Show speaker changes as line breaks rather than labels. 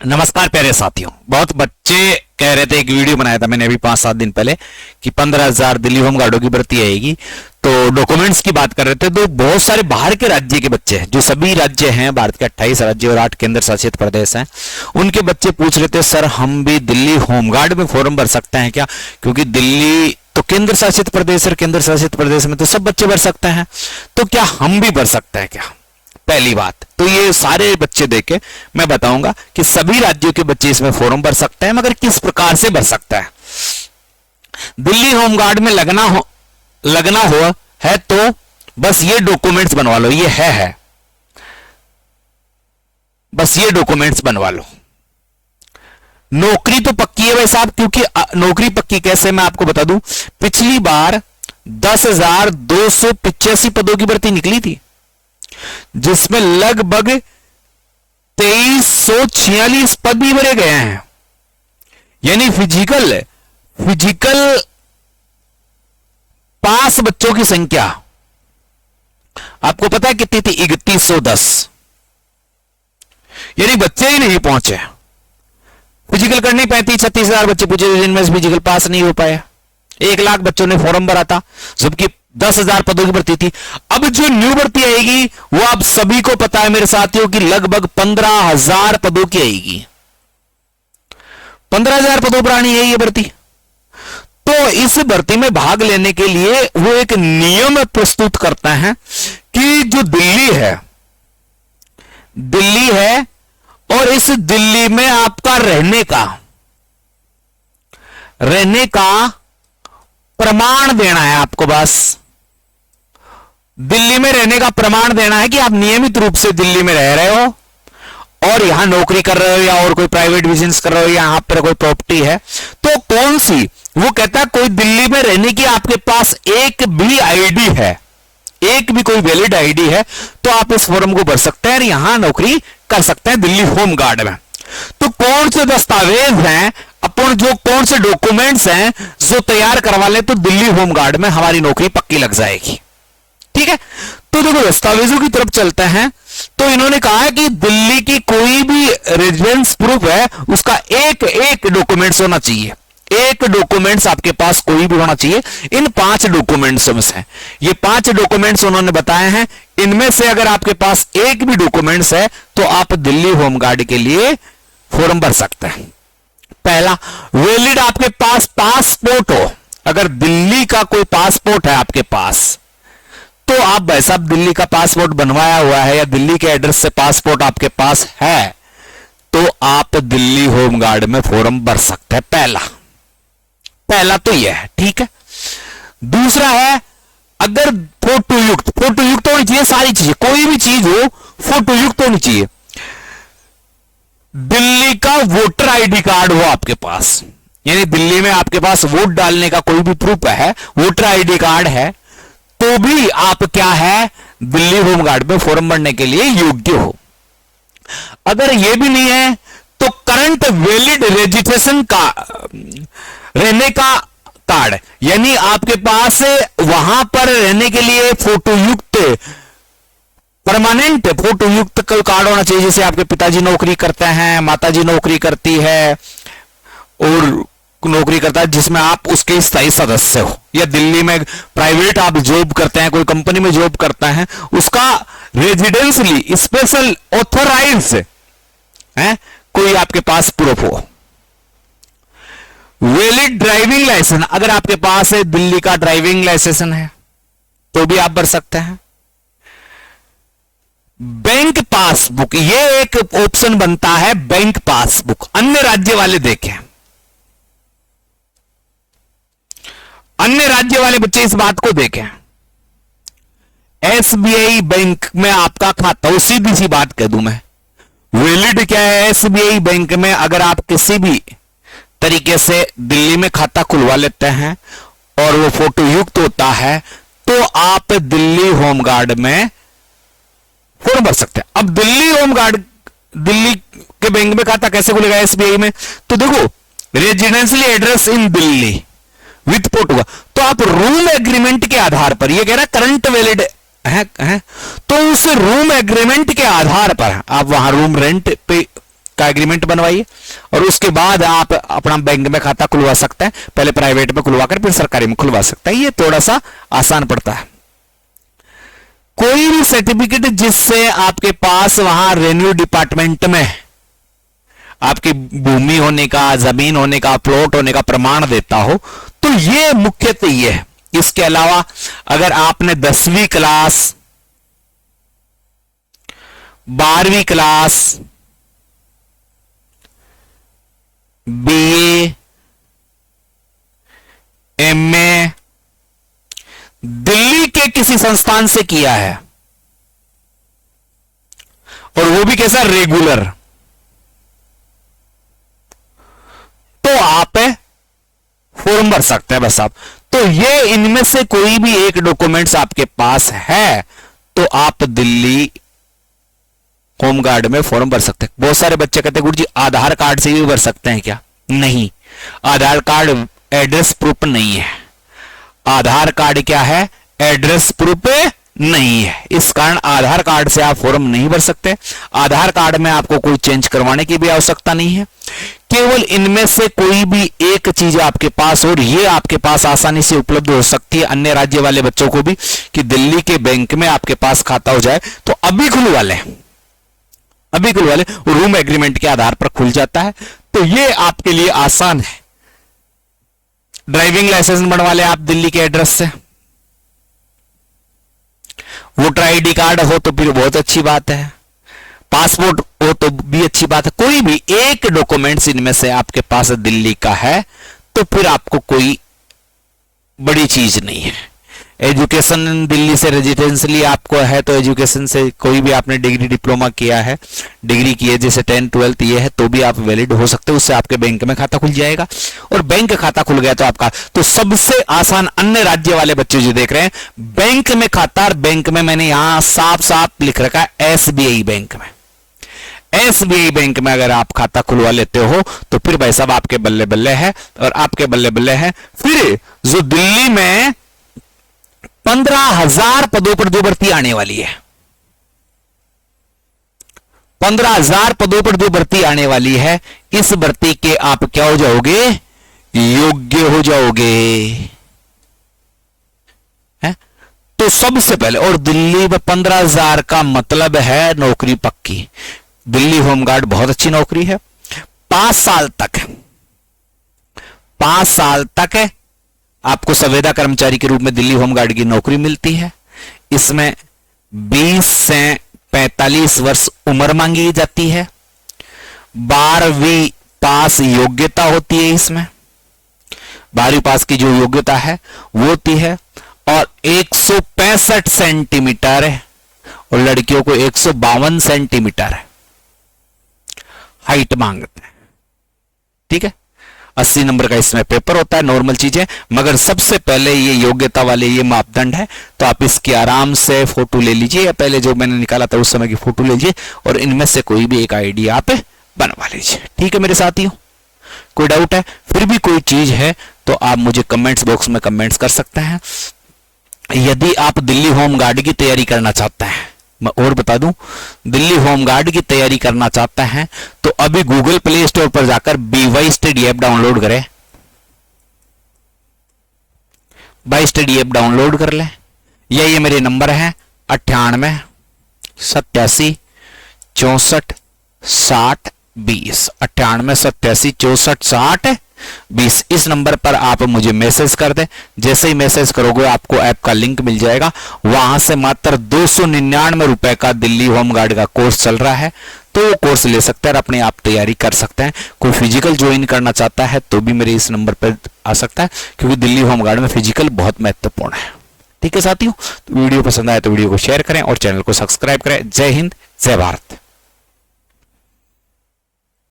नमस्कार प्यारे साथियों। बहुत बच्चे कह रहे थे, एक वीडियो बनाया था मैंने अभी 5-7 दिन पहले कि 15,000 दिल्ली होम गार्डों की भर्ती आएगी। तो डॉक्यूमेंट्स की बात कर रहे थे, तो बहुत सारे बाहर के राज्य के बच्चे हैं, जो सभी राज्य हैं भारत के 28 राज्य और 8 केंद्र शासित प्रदेश हैं, उनके बच्चे पूछ रहे थे सर हम भी दिल्ली होम गार्ड में फॉर्म भर सकते हैं क्या? क्योंकि दिल्ली तो केंद्र शासित प्रदेश है, केंद्र शासित प्रदेश में तो सब बच्चे भर सकते हैं, तो क्या हम भी भर सकते हैं क्या? पहली बात तो ये सारे बच्चे देखे मैं बताऊंगा कि सभी राज्यों के बच्चे इसमें फॉर्म भर सकते हैं, मगर किस प्रकार से भर सकता है। दिल्ली होमगार्ड में लगना हो है तो बस ये डॉक्यूमेंट्स बनवा लो, ये है बस ये डॉक्यूमेंट्स बनवा लो। नौकरी तो पक्की है भाई साहब, क्योंकि नौकरी पक्की कैसे मैं आपको बता दूं, पिछली बार 10,285 पदों की भर्ती निकली थी, जिसमें लगभग 2346 पद भी भरे गए हैं। यानी फिजिकल पास बच्चों की संख्या आपको पता है कितनी थी? 3110। यानी बच्चे ही नहीं पहुंचे। फिजिकल करनी 35-36 बच्चे पूछे जिनमें से फिजिकल पास नहीं हो पाया। 1 लाख बच्चों ने फॉर्म भरा था, जबकि 10,000 पदों की भर्ती थी। अब जो न्यू भर्ती आएगी वो आप सभी को पता है मेरे साथियों की लगभग 15,000 पदों की आएगी। 15,000 पदों पर आनी है ये भर्ती। तो इस भर्ती में भाग लेने के लिए वो एक नियम प्रस्तुत करता है कि जो दिल्ली है और इस दिल्ली में आपका रहने का प्रमाण देना है आपको। बस दिल्ली में रहने का प्रमाण देना है कि आप नियमित रूप से दिल्ली में रह रहे हो और यहां नौकरी कर रहे हो या और कोई प्राइवेट बिजनेस कर रहे हो, यहां पर कोई प्रॉपर्टी है। तो कौन सी, वो कहता है कोई दिल्ली में रहने की आपके पास एक भी आईडी है, एक भी कोई वैलिड आईडी है, तो आप इस फॉर्म को भर सकते हैं और यहां नौकरी कर सकते हैं दिल्ली होम गार्ड में। तो कौन से दस्तावेज हैं अपन, जो कौन से डॉक्यूमेंट्स हैं जो तैयार करवा ले तो दिल्ली होम गार्ड में हमारी नौकरी पक्की लग जाएगी। ठीक है, तो देखो दस्तावेजों की तरफ चलते हैं। तो इन्होंने कहा है कि दिल्ली की कोई भी रेजिडेंस प्रूफ है उसका एक डॉक्यूमेंट्स होना चाहिए। एक डॉक्यूमेंट्स आपके पास कोई भी होना चाहिए। इन 5 डॉक्यूमेंट्स में से ये 5 डॉक्यूमेंट्स उन्होंने बताए हैं, इनमें से अगर आपके पास एक भी डॉक्यूमेंट्स है तो आप दिल्ली होम गार्ड के लिए फॉर्म भर सकते हैं। पहला, वैलिड आपके पास पासपोर्ट हो। अगर दिल्ली का कोई पासपोर्ट है आपके पास तो आप भाई साहब दिल्ली का पासपोर्ट बनवाया हुआ है या दिल्ली के एड्रेस से पासपोर्ट आपके पास है तो आप दिल्ली होम गार्ड में फॉर्म भर सकते हैं। पहला तो यह है, ठीक है। दूसरा है, अगर फोटो युक्त होनी चाहिए सारी चीजें, कोई भी चीज हो फोटो युक्त होनी चाहिए। दिल्ली का वोटर आईडी कार्ड हो आपके पास, यानी दिल्ली में आपके पास वोट डालने का कोई भी प्रूफ है, वोटर आईडी कार्ड है, तो भी आप क्या है दिल्ली होम गार्ड में फॉर्म भरने के लिए योग्य हो। अगर यह भी नहीं है तो करंट वैलिड रजिस्ट्रेशन का रहने का कार्ड, यानी आपके पास वहां पर रहने के लिए परमानेंट फोटो युक्त कोई कार्ड होना चाहिए। जैसे आपके पिताजी नौकरी करते हैं, माताजी नौकरी करती है और नौकरी करता है जिसमें आप उसके स्थायी सदस्य हो, या दिल्ली में प्राइवेट आप जॉब करते हैं, कोई कंपनी में जॉब करता है, उसका रेजिडेंसली स्पेशल ऑथराइज है कोई आपके पास प्रूफ हो। वैलिड ड्राइविंग लाइसेंस, अगर आपके पास दिल्ली का ड्राइविंग लाइसेंस है तो भी आप भर सकते हैं। बैंक पासबुक, ये एक ऑप्शन बनता है, बैंक पासबुक। अन्य राज्य वाले देखें, अन्य राज्य वाले बच्चे इस बात को देखें। एसबीआई बैंक में आपका खाता हो, सीधी सी बात कह दूं मैं, वैलिड क्या है एसबीआई बैंक में, अगर आप किसी भी तरीके से दिल्ली में खाता खुलवा लेते हैं और वो फोटो युक्त होता है तो आप दिल्ली होम गार्ड में फॉर्म भर सकते हैं। अब दिल्ली होम गार्ड, दिल्ली के बैंक में खाता कैसे खुलेगा एसबीआई में? तो देखो, residential address in Delhi with photo का, तो आप रूम एग्रीमेंट के आधार पर, ये कह रहा है करंट वैलिड है, तो उस रूम एग्रीमेंट के आधार पर आप वहां रूम रेंट पे उसका एग्रीमेंट बनवाइए और उसके बाद आप अपना बैंक में खाता खुलवा सकते हैं। पहले प्राइवेट में खुलवा कर फिर सरकारी में खुलवा सकते हैं। ये थोड़ा सा आसान पड़ता है। कोई भी सर्टिफिकेट जिससे आपके पास वहां रेवेन्यू डिपार्टमेंट में आपकी भूमि होने का, जमीन होने का, प्लॉट होने का प्रमाण देता हो, तो ये मुख्यतः ये है। इसके अलावा अगर आपने 10वीं क्लास, 12वीं क्लास, बीए, एमए दिल्ली के किसी संस्थान से किया है और वो भी कैसा, रेगुलर, तो आप फॉर्म भर सकते हैं बस आप। तो ये इनमें से कोई भी एक डॉक्यूमेंट्स आपके पास है तो आप दिल्ली होमगार्ड में फॉर्म भर सकते हैं। बहुत सारे बच्चे कहते हैं गुरु जी आधार कार्ड से भी भर सकते हैं क्या? नहीं, आधार कार्ड एड्रेस प्रूफ नहीं है। आधार कार्ड क्या है? एड्रेस प्रूफ नहीं है। इस कारण आधार कार्ड से आप फॉर्म नहीं भर सकते। आधार कार्ड में आपको कोई चेंज करवाने की भी आवश्यकता नहीं है। केवल इनमें से कोई भी एक चीज आपके पास, और ये आपके पास आसानी से उपलब्ध हो सकती है अन्य राज्य वाले बच्चों को भी, कि दिल्ली के बैंक में आपके पास खाता हो जाए तो अभी खुलवा लें, अभी खुलवा लें, रूम एग्रीमेंट के आधार पर खुल जाता है। तो ये आपके लिए आसान है। ड्राइविंग लाइसेंस बनवा लें आप दिल्ली के एड्रेस से। वोटर आईडी कार्ड हो तो फिर बहुत अच्छी बात है। पासपोर्ट हो तो भी अच्छी बात है। कोई भी एक डॉक्यूमेंट्स इनमें से आपके पास दिल्ली का है तो फिर आपको कोई बड़ी चीज नहीं है। एजुकेशन दिल्ली से रेजिडेंशियली आपको है तो एजुकेशन से कोई भी आपने डिग्री डिप्लोमा किया है, डिग्री की है, जैसे 10th 12th ये है तो भी आप वैलिड हो सकते हो। उससे आपके बैंक में खाता खुल जाएगा और बैंक खाता खुल गया तो आपका, तो सबसे आसान अन्य राज्य वाले बच्चे जो देख रहे हैं, बैंक में खाता, और बैंक में मैंने यहां साफ साफ लिख रखा है एसबीआई बैंक में। एसबीआई बैंक में अगर आप खाता खुलवा लेते हो तो फिर भाई साहब आपके बल्ले बल्ले है, और आपके बल्ले बल्ले है। फिर जो दिल्ली में 15,000 पदों पर जो भर्ती आने वाली है, 15,000 पदों पर जो भर्ती आने वाली है, इस भर्ती के आप क्या हो जाओगे? योग्य हो जाओगे। है? तो सबसे पहले, और दिल्ली में 15,000 का मतलब है नौकरी पक्की। दिल्ली होमगार्ड बहुत अच्छी नौकरी है। 5 साल तक, 5 साल तक आपको संविदा कर्मचारी के रूप में दिल्ली होमगार्ड की नौकरी मिलती है। इसमें 20 से 45 वर्ष उम्र मांगी जाती है। 12वीं पास योग्यता होती है। इसमें 12वीं पास की जो योग्यता है वो होती है, और 165 सेंटीमीटर है, और लड़कियों को 152 सेंटीमीटर है हाइट मांगते हैं। ठीक है, 80 नंबर का इसमें पेपर होता है, नॉर्मल चीजें। मगर सबसे पहले ये योग्यता वाले ये मापदंड है, तो आप इसकी आराम से फोटो ले लीजिए, या पहले जो मैंने निकाला था उस समय की फोटो ले लीजिए, और इनमें से कोई भी एक आईडी आप बनवा लीजिए। ठीक है मेरे साथियों, कोई डाउट है, फिर भी कोई चीज है तो आप मुझे कमेंट्स बॉक्स में कमेंट्स कर सकते हैं। यदि आप दिल्ली होमगार्ड की तैयारी करना चाहते हैं, मैं और बता दूं, दिल्ली होमगार्ड की तैयारी करना चाहता है तो अभी गूगल प्ले स्टोर पर जाकर BY स्टडी ऐप डाउनलोड करें। बाई स्टडी ऐप डाउनलोड कर लें, या ये मेरे नंबर है 98 87 64 60 20, 98 87 64 60 20। इस नंबर पर आप मुझे मैसेज कर दें। जैसे ही मैसेज करोगे आपको ऐप का लिंक मिल जाएगा। वहां से मात्र 299 रुपए का दिल्ली होमगार्ड का कोर्स चल रहा है, तो वो कोर्स ले सकते हैं और अपने आप तैयारी कर सकते हैं। कोई फिजिकल ज्वाइन करना चाहता है तो भी मेरे इस नंबर पर आ सकता है, क्योंकि दिल्ली होमगार्ड में फिजिकल बहुत महत्वपूर्ण है। ठीक है साथियों, तो वीडियो पसंद आए तो वीडियो को शेयर करें और चैनल को सब्सक्राइब करें। जय हिंद, जय भारत।